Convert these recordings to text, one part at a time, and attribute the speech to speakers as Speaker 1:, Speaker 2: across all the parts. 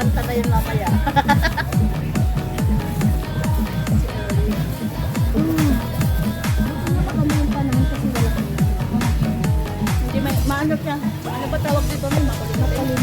Speaker 1: Kanta na yun mamaya. Hindi maano siya. Ano ba tawag dito? Makulim.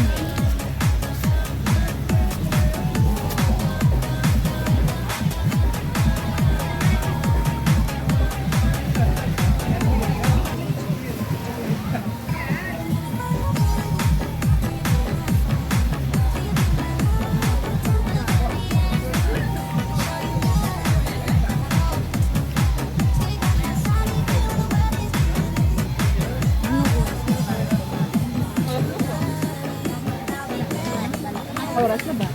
Speaker 1: Oras na ba?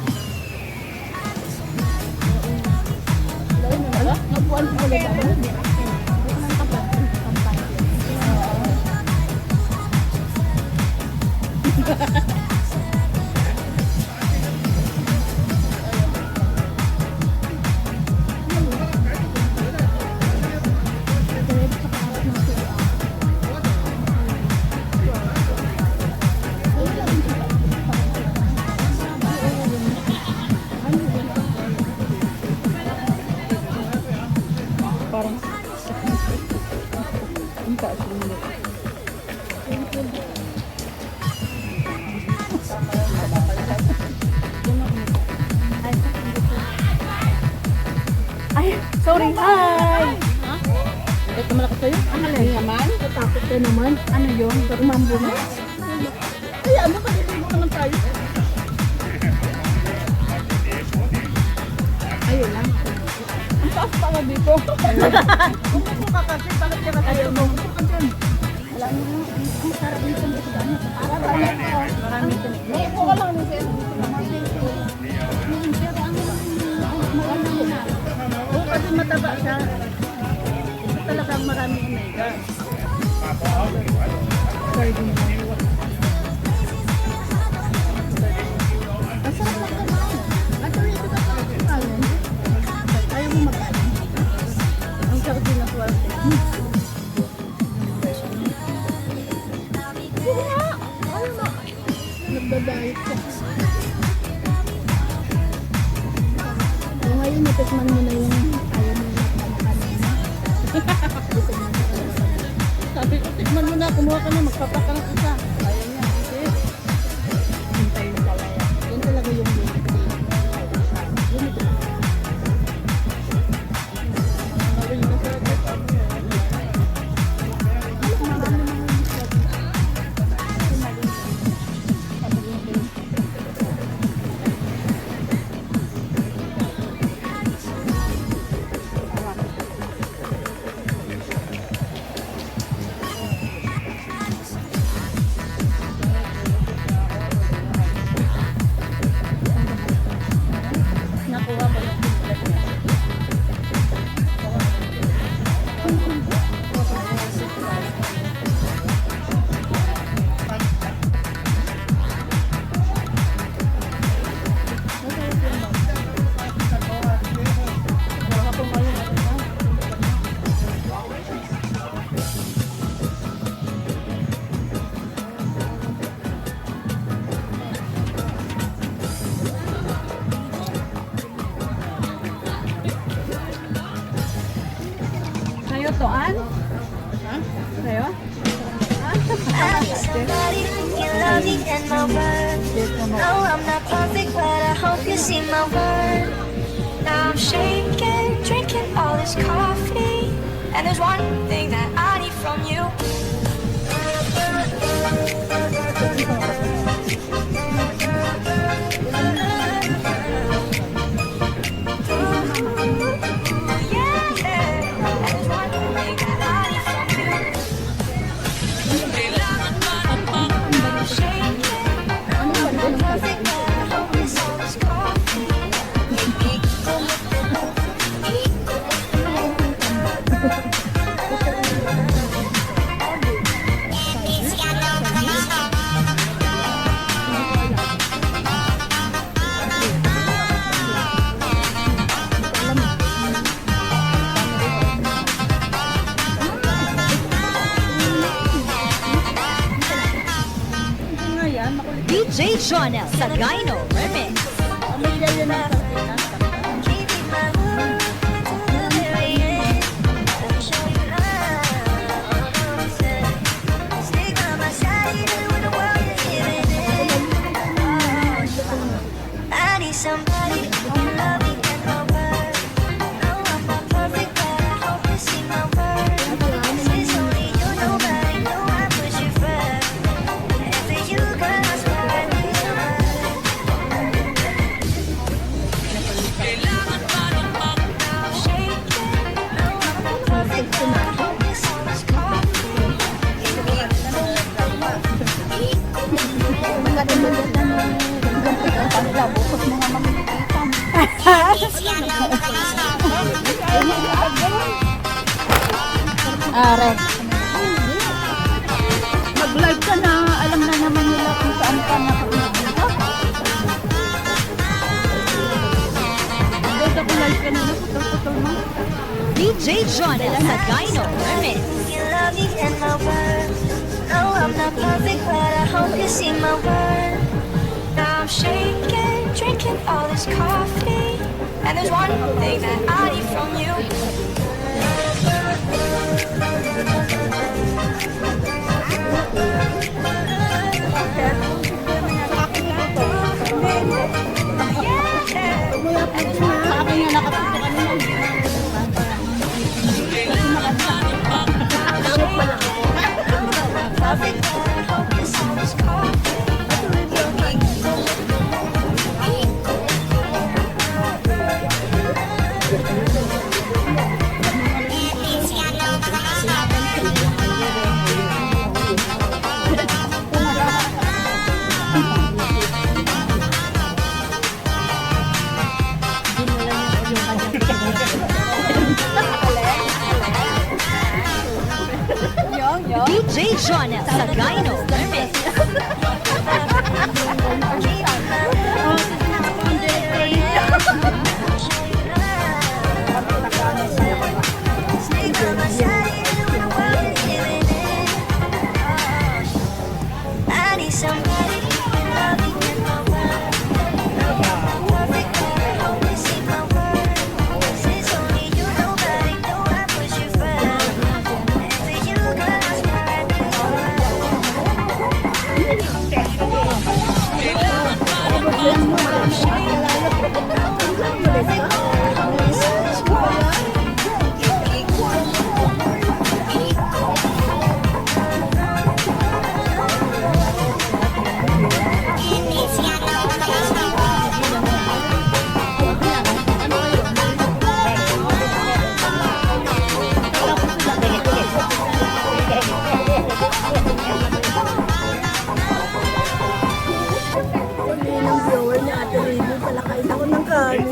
Speaker 1: Nabuan ko ulit ako. Parang ang taas yung ay, sorry, hi! Ito malakas sa'yo? Ano naman? Tatakot ka naman. Ano yun? Rumambo na? Ay, ano ba? Dito naman tayo. Ayun lang. Ang taas pa nga dito. Umupo ka kasi, bakit ka tayo mo? Umupo ka dyan. Alam mo, ang sarap nito ng isdaan. Marami ito. Umupo ka lang nito. Pero ang maganda na. Oo, kasi mataba siya. Ito talagang maraming omega. Sardine. Ang sarap lang kumain. At ito ka pa kumain. Ayaw mo mag-alim. Ang sarap din na swerte. Sige nga! Ayaw na! Nagdadayit ka. So ngayon, natikman mo na yung ayaw mo na kanina. Sabi ko, tikman mo na. Kumuha ka na. Magpapakang isa. Ayaw niya. Kasi, hintay mo pala yan. Yan talaga yung nakuha ko yung piglet niya. Sa'yo to, Ann? Ha? Sa'yo?
Speaker 2: Somebody you loving and my word. No, I'm not perfect, but I hope you see my word. Now I'm shaking, drinking all this coffee, and there's one thing that I need from you.
Speaker 3: DJ Jonel Sagayno Remix.
Speaker 1: Bibigyan yun na.
Speaker 2: Give you my love to the very end. Let me show you love. Stick by my side even when the world is giving in. I need somebody who love me and my word. No, I'm not perfect, but I hope you see my worth. Since only you know, but I know I put you first. And for you, girl, I swear I need your love. Now I'm shaking. No, I'm not perfect, but I hope this all is coffee.
Speaker 1: Maganda-maganda na. Pagla, bukos mo nga mamilitan. Are. Mag-live ka na. Alam na naman nila kung saan ka nakapunta. Dito ko live ka na. Putol-putol mo.
Speaker 3: DJ Jonas Sagayno Remix.
Speaker 2: You love me and my word. No, I'm not perfect, but I hope you see my word. Now I'm shaking, drinking all this coffee. And there's one thing that I need from you.
Speaker 1: Sa akin nga nakapunta ka naman.
Speaker 2: Perfect, but I hope this all is coffee.
Speaker 3: DJ Jonas Sagayno Remix.
Speaker 2: Somebody who love me and my word. Perfect, but I hope you see my word. Since only you know, but I know I put you first. And for you, girl, I swear I do your
Speaker 1: Ang viewer niya, Ate Ribu, palakain ako ng kanin.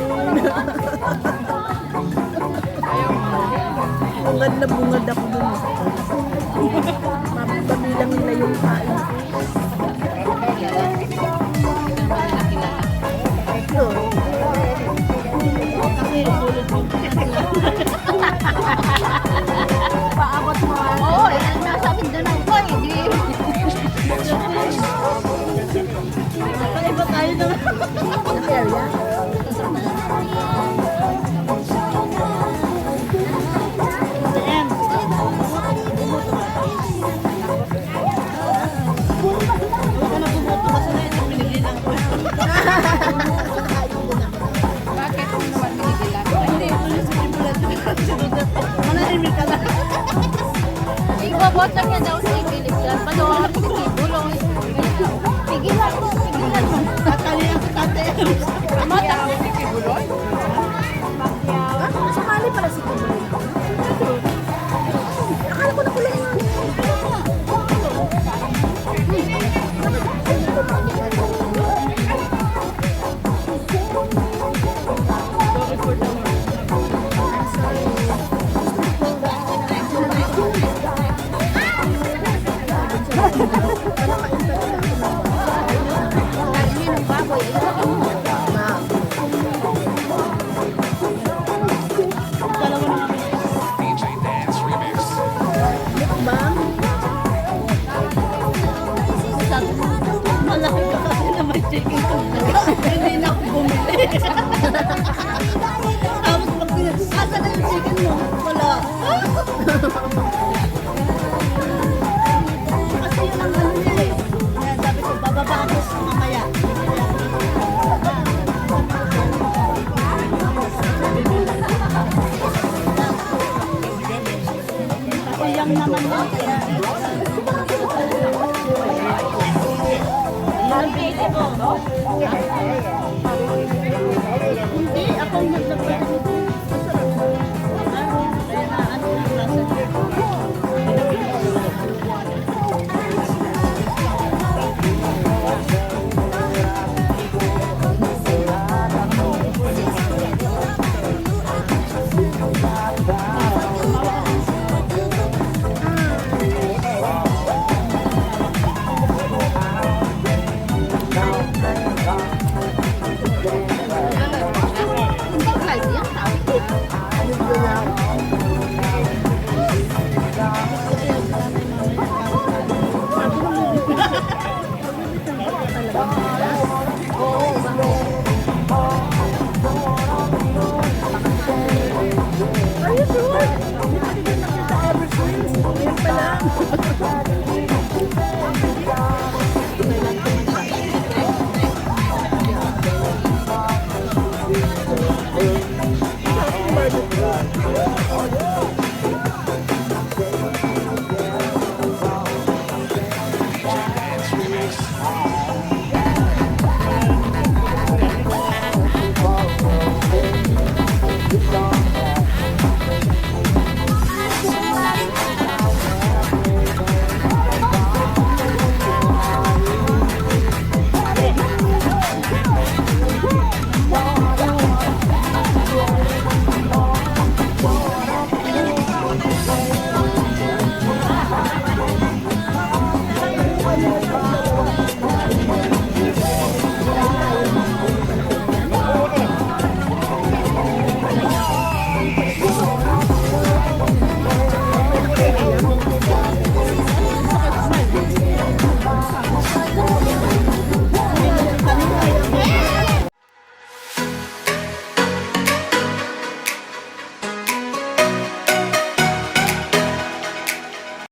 Speaker 1: Bungad na bungad ako dun. Mapabilang nila yung kain ko. Ito. Paabot mo. Oo, yan. Nasabi doon ako. Hindi. Iba tayo naman. Area?
Speaker 4: Ibabot lang yan daw sa Philips. Panuha ko sa bulong. Pigilan ko, pigilan ko.
Speaker 1: Tatalihan ko tatay.
Speaker 4: Amata.
Speaker 1: Sumali pala si Kubuloy. Akala ko na pala yun.
Speaker 4: Kainin ng baboy.
Speaker 1: Tapos pag asa na yung chicken mo? Wala. Kasi yun ang ano niya eh. Kaya sabi ko, bababa ako sa mamaya. Sayang naman mo. Kaya... Parang pwede mo.